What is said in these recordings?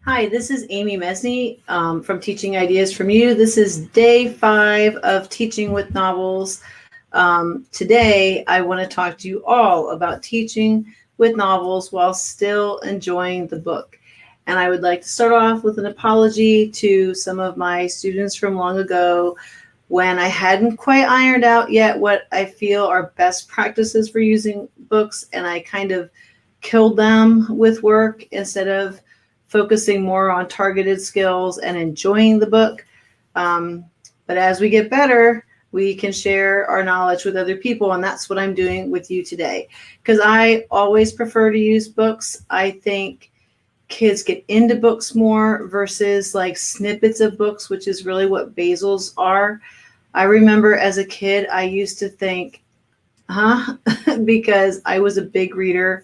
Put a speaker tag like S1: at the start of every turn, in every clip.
S1: Hi, this is Amy Mesney from Teaching Ideas from You. This is day 5 of Teaching with Novels. Today, I want to talk to you all about teaching with novels while still enjoying the book. And I would like to start off with an apology to some of my students from long ago when I hadn't quite ironed out yet what I feel are best practices for using books, and I kind of killed them with work instead of focusing more on targeted skills and enjoying the book. But as we get better, we can share our knowledge with other people, and that's what I'm doing with you today. Because I always prefer to use books. I think kids get into books more versus like snippets of books, which is really what basils are. I remember as a kid, I used to think, because I was a big reader,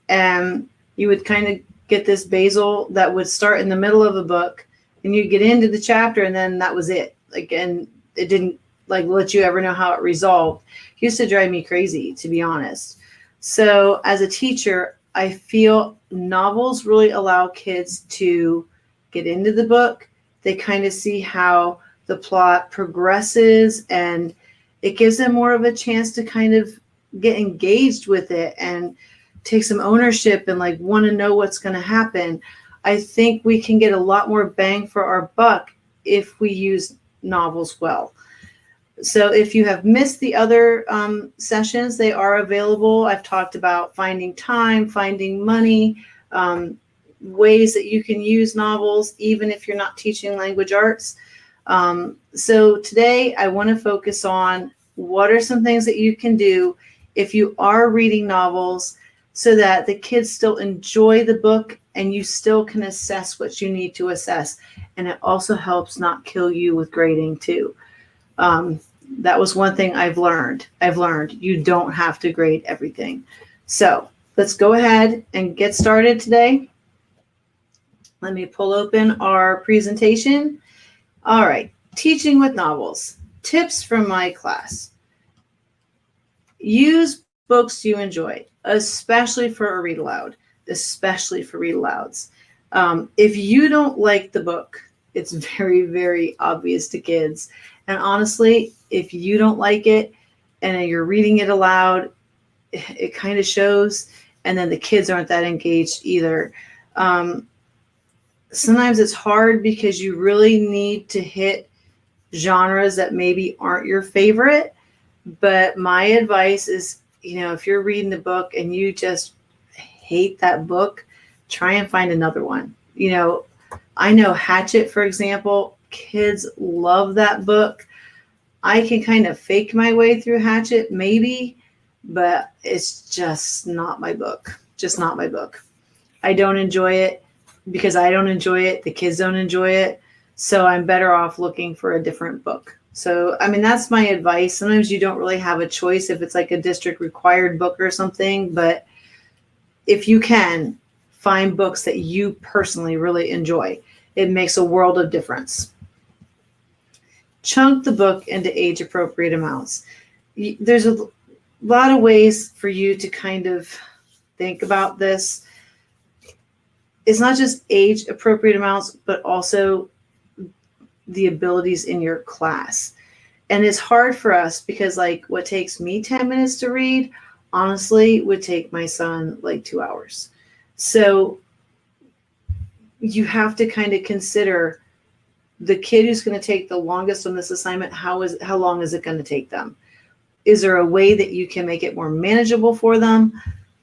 S1: and you would kind of get this basil that would start in the middle of a book, and you'd get into the chapter, and then that was it. Like, and it didn't like let you ever know how it resolved. It used to drive me crazy, to be honest. So as a teacher, I feel novels really allow kids to get into the book. They kind of see how the plot progresses, and it gives them more of a chance to kind of get engaged with it and take some ownership and like want to know what's going to happen. I think we can get a lot more bang for our buck if we use novels well. So if you have missed the other sessions, they are available. I've talked about finding time, finding money, ways that you can use novels, even if you're not teaching language arts. So today I want to focus on what are some things that you can do if you are reading novels so that the kids still enjoy the book and you still can assess what you need to assess. And it also helps not kill you with grading too. That was one thing I've learned. You don't have to grade everything. So let's go ahead and get started today. Let me pull open our presentation. All right, teaching with novels. Tips from my class. Use books you enjoy, especially for a read aloud, especially for read alouds. If you don't like the book, it's very, very obvious to kids. And honestly, if you don't like it and you're reading it aloud, it kind of shows. And then the kids aren't that engaged either. Sometimes it's hard because you really need to hit genres that maybe aren't your favorite. But my advice is, if you're reading the book and you just hate that book, try and find another one. I know Hatchet, for example, kids love that book. I can kind of fake my way through Hatchet, maybe, but it's just not my book. Just not my book. I don't enjoy it because I don't enjoy it. The kids don't enjoy it. So I'm better off looking for a different book. So, that's my advice. Sometimes you don't really have a choice if it's like a district required book or something, but if you can, find books that you personally really enjoy. It makes a world of difference. Chunk the book into age appropriate amounts. There's a lot of ways for you to kind of think about this. It's not just age appropriate amounts, but also the abilities in your class. And it's hard for us because like what takes me 10 minutes to read, honestly, would take my son like 2 hours. So you have to kind of consider the kid who's going to take the longest on this assignment. How long is it going to take them? Is there a way that you can make it more manageable for them?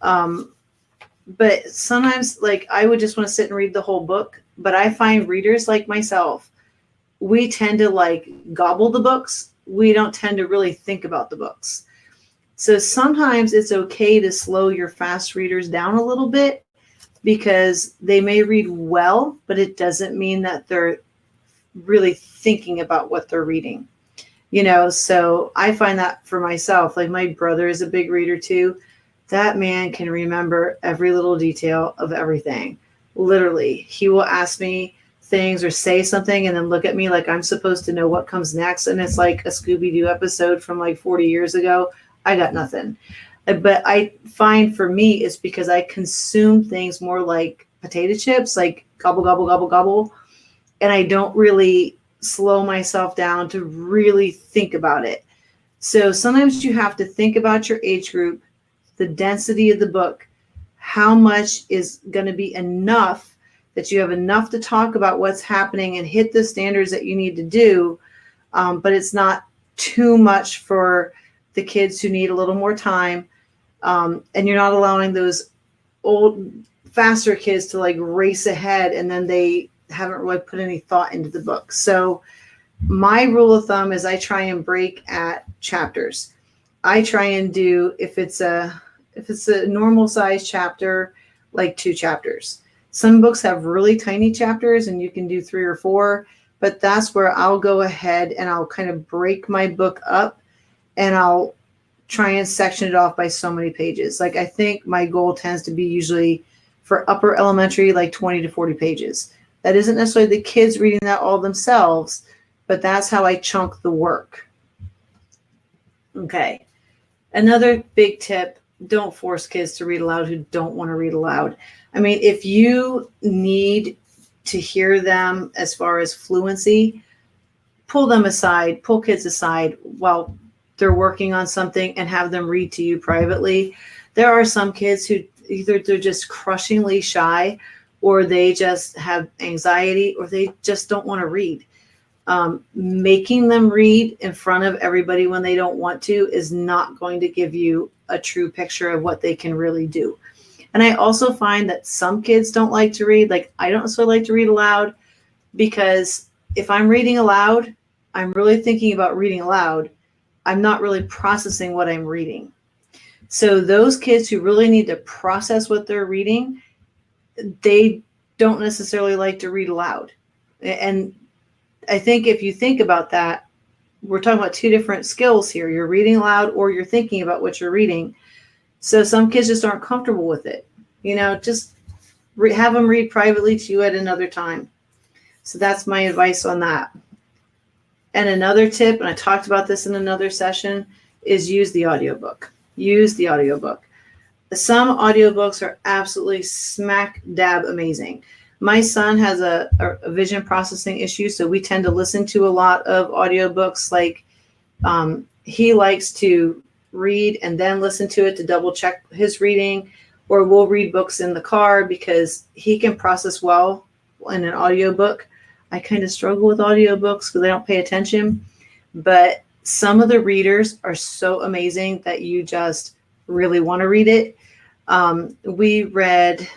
S1: But sometimes like I would just want to sit and read the whole book, but I find readers like myself, we tend to like gobble the books. We don't tend to really think about the books. So sometimes it's okay to slow your fast readers down a little bit because they may read well, but it doesn't mean that they're really thinking about what they're reading. So I find that for myself, like my brother is a big reader too. That man can remember every little detail of everything. Literally, he will ask me things or say something and then look at me like I'm supposed to know what comes next. And it's like a Scooby-Doo episode from like 40 years ago. I got nothing. But I find for me, it's because I consume things more like potato chips, like gobble, gobble, gobble, gobble. And I don't really slow myself down to really think about it. So sometimes you have to think about your age group, the density of the book, how much is going to be enough that you have enough to talk about what's happening and hit the standards that you need to do. But it's not too much for the kids who need a little more time. And you're not allowing those old, faster kids to like race ahead and then they haven't really put any thought into the book. So my rule of thumb is I try and break at chapters. I try and do, if it's a normal size chapter, like 2 chapters. Some books have really tiny chapters and you can do 3 or 4, but that's where I'll go ahead and I'll kind of break my book up and I'll try and section it off by so many pages. Like I think my goal tends to be usually for upper elementary, like 20 to 40 pages. That isn't necessarily the kids reading that all themselves, but that's how I chunk the work. Okay. Another big tip, don't force kids to read aloud who don't want to read aloud. I mean, if you need to hear them as far as fluency, pull kids aside while they're working on something and have them read to you privately. There are some kids who either they're just crushingly shy or they just have anxiety or they just don't want to read. Making them read in front of everybody when they don't want to is not going to give you a true picture of what they can really do. And I also find that some kids don't like to read. Like I don't necessarily like to read aloud because if I'm reading aloud, I'm really thinking about reading aloud. I'm not really processing what I'm reading. So those kids who really need to process what they're reading, they don't necessarily like to read aloud. And I think if you think about that, we're talking about 2 different skills here. You're reading aloud or you're thinking about what you're reading. So some kids just aren't comfortable with it. Just have them read privately to you at another time. So that's my advice on that. And another tip, and I talked about this in another session, is use the audiobook. Use the audiobook. Some audiobooks are absolutely smack dab amazing. My son has a vision processing issue, so we tend to listen to a lot of audiobooks. Like he likes to read and then listen to it to double check his reading, or we'll read books in the car because he can process well in an audiobook. I kind of struggle with audiobooks because I don't pay attention, but some of the readers are so amazing that you just really want to read it. We read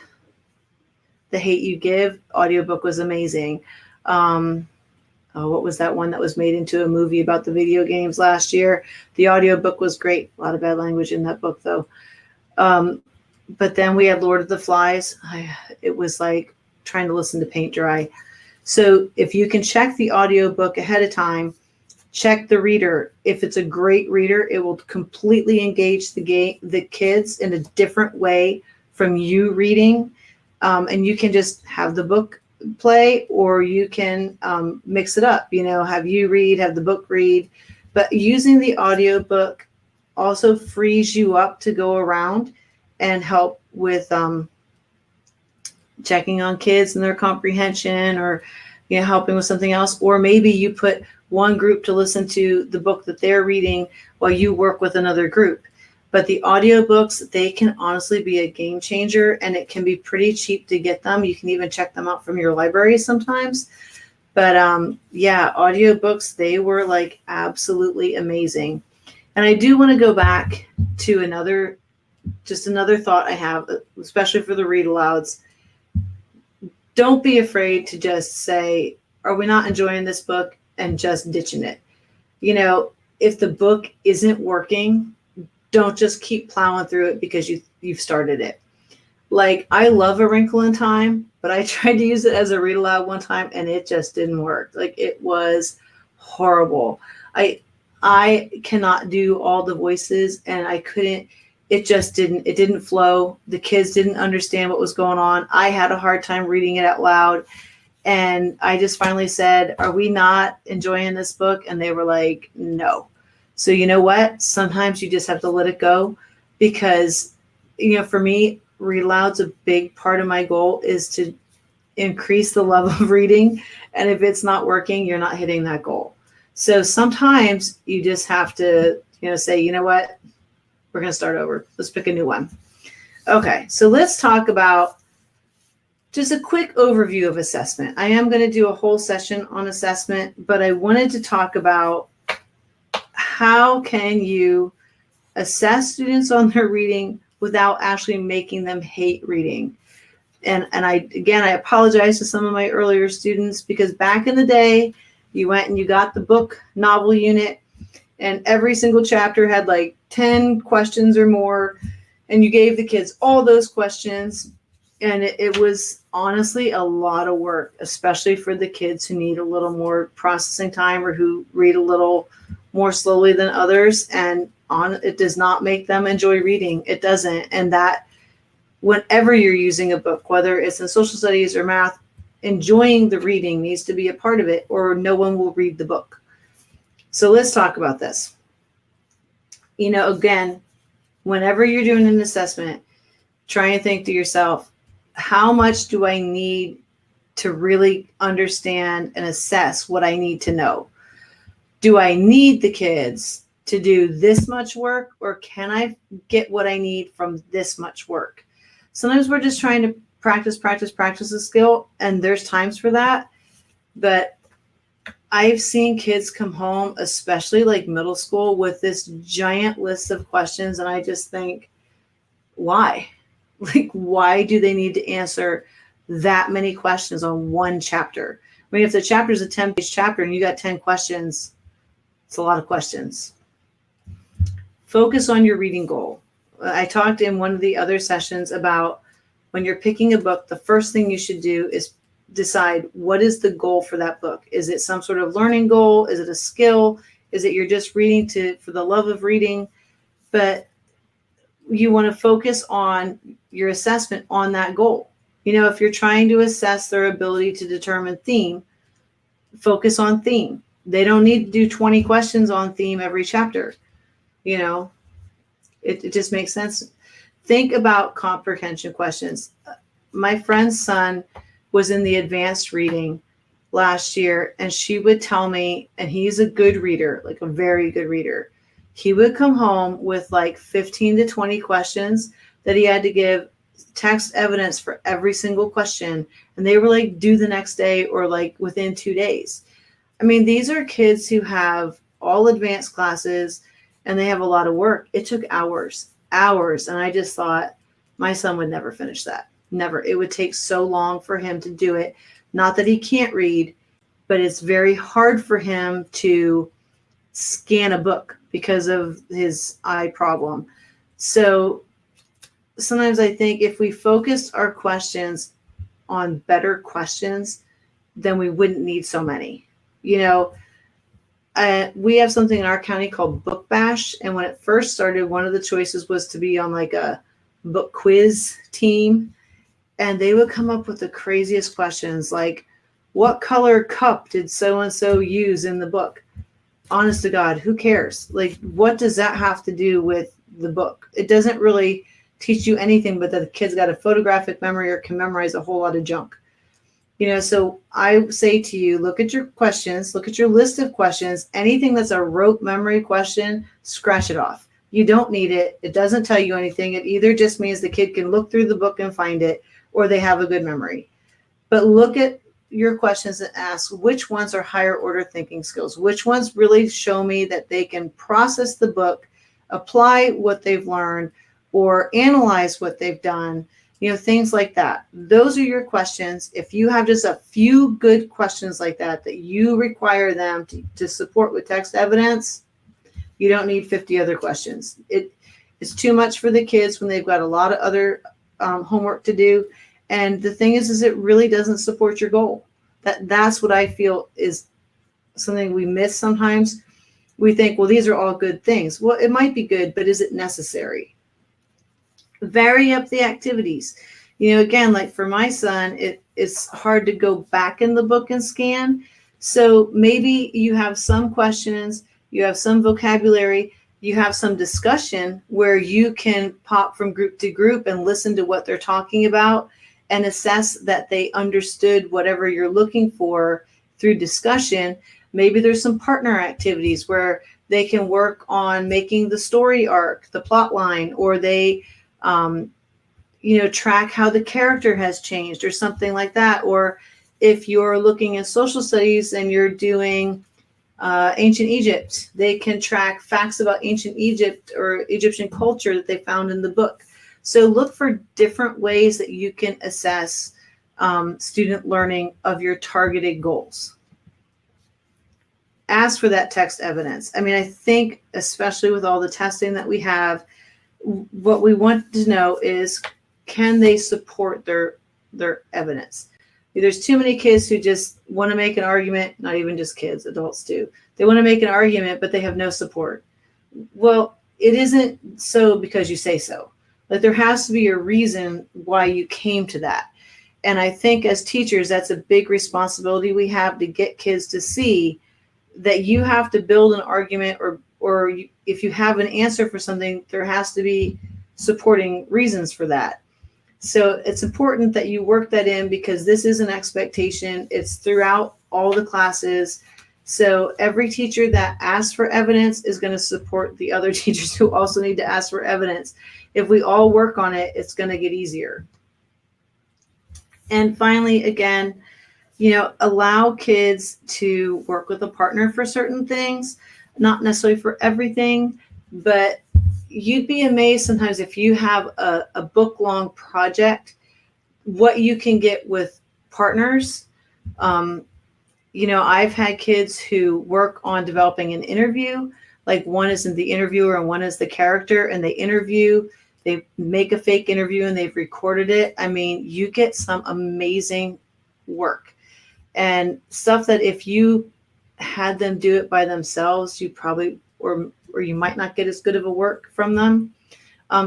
S1: The Hate You Give. Audiobook was amazing. What was that one that was made into a movie about the video games last year? The audiobook was great. A lot of bad language in that book though. But then we had Lord of the Flies. It was like trying to listen to paint dry. So if you can check the audiobook ahead of time, check the reader. If it's a great reader, it will completely engage the kids in a different way from you reading. And you can just have the book play, or you can mix it up, have you read, have the book read. But using the audiobook also frees you up to go around and help with checking on kids and their comprehension, or helping with something else. Or maybe you put one group to listen to the book that they're reading while you work with another group. But the audiobooks, they can honestly be a game changer, and it can be pretty cheap to get them. You can even check them out from your library sometimes. But audiobooks, they were like absolutely amazing. And I do want to go back to another thought I have, especially for the read alouds. Don't be afraid to just say, are we not enjoying this book, and just ditching it. If the book isn't working, don't just keep plowing through it because you've started it. Like, I love A Wrinkle in Time, but I tried to use it as a read aloud one time and it just didn't work. Like, it was horrible. I cannot do all the voices, and I couldn't. It didn't flow. The kids didn't understand what was going on. I had a hard time reading it out loud. And I just finally said, are we not enjoying this book? And they were like, no. So you know what? Sometimes you just have to let it go, because, for me, read aloud's a big part of my goal is to increase the love of reading. And if it's not working, you're not hitting that goal. So sometimes you just have to, say, you know what, we're going to start over. Let's pick a new one. Okay, so let's talk about just a quick overview of assessment. I am going to do a whole session on assessment, but I wanted to talk about how can you assess students on their reading without actually making them hate reading. And I apologize to some of my earlier students, because back in the day, you went and you got the book novel unit, and every single chapter had like 10 questions or more, and you gave the kids all those questions. And it was honestly a lot of work, especially for the kids who need a little more processing time or who read a little more slowly than others. And it does not make them enjoy reading. It doesn't. And that whenever you're using a book, whether it's in social studies or math, enjoying the reading needs to be a part of it, or no one will read the book. So let's talk about this. Again, whenever you're doing an assessment, try and think to yourself, how much do I need to really understand and assess what I need to know? Do I need the kids to do this much work, or can I get what I need from this much work? Sometimes we're just trying to practice a skill, and there's times for that. But I've seen kids come home, especially like middle school, with this giant list of questions, and I just think, why? Like, why do they need to answer that many questions on one chapter? I mean, if the chapter is a 10-page chapter and you got 10 questions, it's a lot of questions. Focus on your reading goal. I talked in one of the other sessions about when you're picking a book, the first thing you should do is decide, what is the goal for that book? Is it some sort of learning goal? Is it a skill? Is it you're just reading for the love of reading? But you want to focus on your assessment on that goal. If you're trying to assess their ability to determine theme, focus on theme. They don't need to do 20 questions on theme every chapter. It just makes sense. Think about comprehension questions. My friend's son was in the advanced reading last year, and she would tell me, and he's a good reader, like a very good reader. He would come home with like 15 to 20 questions that he had to give text evidence for every single question. And they were like due the next day or like within 2 days. I mean, these are kids who have all advanced classes and they have a lot of work. It took hours. And I just thought my son would never finish that. Never. It would take so long for him to do it. Not that he can't read, but it's very hard for him to scan a book because of his eye problem. So sometimes I think if we focused our questions on better questions, then we wouldn't need so many. We have something in our county called Book Bash. And when it first started, one of the choices was to be on like a book quiz team. And they would come up with the craziest questions, like, what color cup did so-and-so use in the book? Honest to God, who cares? Like, what does that have to do with the book? It doesn't really teach you anything, but that the kid's got a photographic memory or can memorize a whole lot of junk. So I say to you, look at your questions, look at your list of questions. Anything that's a rote memory question, scratch it off. You don't need it. It doesn't tell you anything. It either just means the kid can look through the book and find it, or they have a good memory. But look at your questions and ask, which ones are higher order thinking skills? Which ones really show me that they can process the book, apply what they've learned, or analyze what they've done? Things like that. Those are your questions. If you have just a few good questions like that you require them to support with text evidence, you don't need 50 other questions. It's too much for the kids when they've got a lot of other homework to do. And the thing is it really doesn't support your goal. That's what I feel is something we miss sometimes. We think, well, these are all good things. Well, it might be good, but is it necessary? Vary up the activities. Again, like for my son, it's hard to go back in the book and scan. So maybe you have some questions, you have some vocabulary, you have some discussion where you can pop from group to group and listen to what they're talking about and assess that they understood whatever you're looking for through discussion. Maybe there's some partner activities where they can work on making the story arc, the plot line, or they, track how the character has changed or something like that. Or if you're looking at social studies and you're doing ancient Egypt, they can track facts about ancient Egypt or Egyptian culture that they found in the book. So look for different ways that you can assess student learning of your targeted goals. Ask for that text evidence. I mean, I think especially with all the testing that we have, what we want to know is, can they support their evidence? There's too many kids who just want to make an argument, not even just kids, adults too. They want to make an argument, but they have no support. Well, it isn't so because you say so. Like, there has to be a reason why you came to that. And I think as teachers, that's a big responsibility we have, to get kids to see that you have to build an argument, or if you have an answer for something, there has to be supporting reasons for that. So it's important that you work that in, because this is an expectation. It's throughout all the classes. So every teacher that asks for evidence is going to support the other teachers who also need to ask for evidence. If we all work on it, it's going to get easier. And finally, again, allow kids to work with a partner for certain things, not necessarily for everything, but you'd be amazed sometimes if you have a book-long project, what you can get with partners. I've had kids who work on developing an interview, like one isn't the interviewer and one is the character, and they make a fake interview and they've recorded it. I mean, you get some amazing work and stuff that if you had them do it by themselves, you probably, or you might not get as good of a work from them.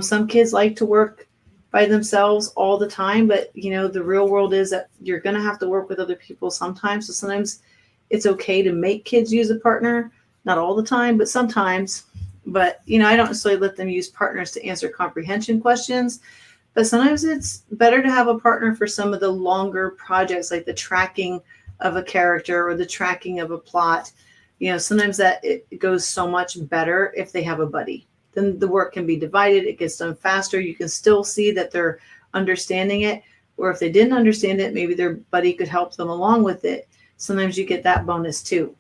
S1: Some kids like to work by themselves all the time, but the real world is that you're going to have to work with other people sometimes. So sometimes it's okay to make kids use a partner, not all the time, but sometimes. But, I don't necessarily let them use partners to answer comprehension questions, but sometimes it's better to have a partner for some of the longer projects, like the tracking of a character or the tracking of a plot. Sometimes that it goes so much better if they have a buddy. Then the work can be divided. It gets done faster. You can still see that they're understanding it. Or if they didn't understand it, maybe their buddy could help them along with it. Sometimes you get that bonus too.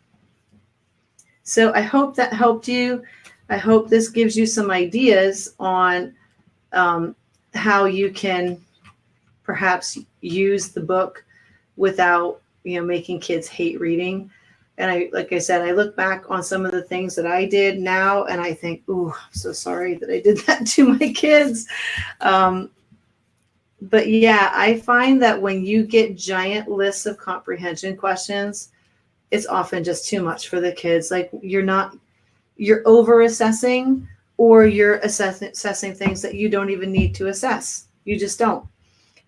S1: So I hope that helped you. I hope this gives you some ideas on how you can perhaps use the book without, making kids hate reading. And like I said, I look back on some of the things that I did now, and I think, ooh, I'm so sorry that I did that to my kids. But yeah, I find that when you get giant lists of comprehension questions, it's often just too much for the kids. Like you're over assessing, or you're assessing things that you don't even need to assess. You just don't.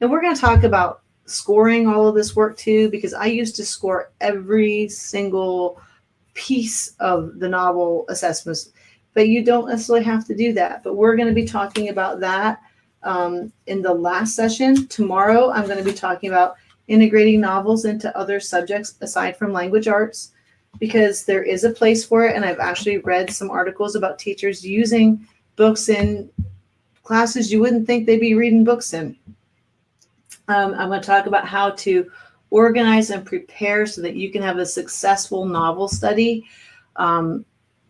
S1: And we're going to talk about scoring all of this work too, because I used to score every single piece of the novel assessments, but you don't necessarily have to do that. But we're going to be talking about that in the last session. Tomorrow, I'm going to be talking about integrating novels into other subjects aside from language arts, because there is a place for it. And I've actually read some articles about teachers using books in classes you wouldn't think they'd be reading books in. I'm going to talk about how to organize and prepare so that you can have a successful novel study.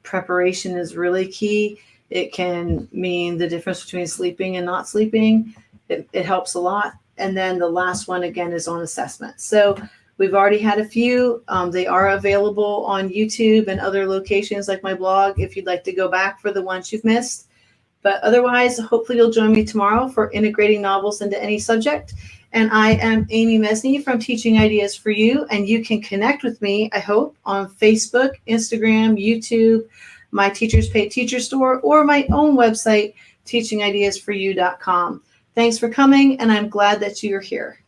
S1: Preparation is really key. It can mean the difference between sleeping and not sleeping. It helps a lot. And then the last one, again, is on assessment. So we've already had a few. They are available on YouTube and other locations like my blog if you'd like to go back for the ones you've missed. But otherwise, hopefully you'll join me tomorrow for integrating novels into any subject. And I am Amy Mesney from Teaching Ideas for You. And you can connect with me, I hope, on Facebook, Instagram, YouTube, my Teachers Pay Teacher Store, or my own website, teachingideasforyou.com. Thanks for coming, and I'm glad that you're here.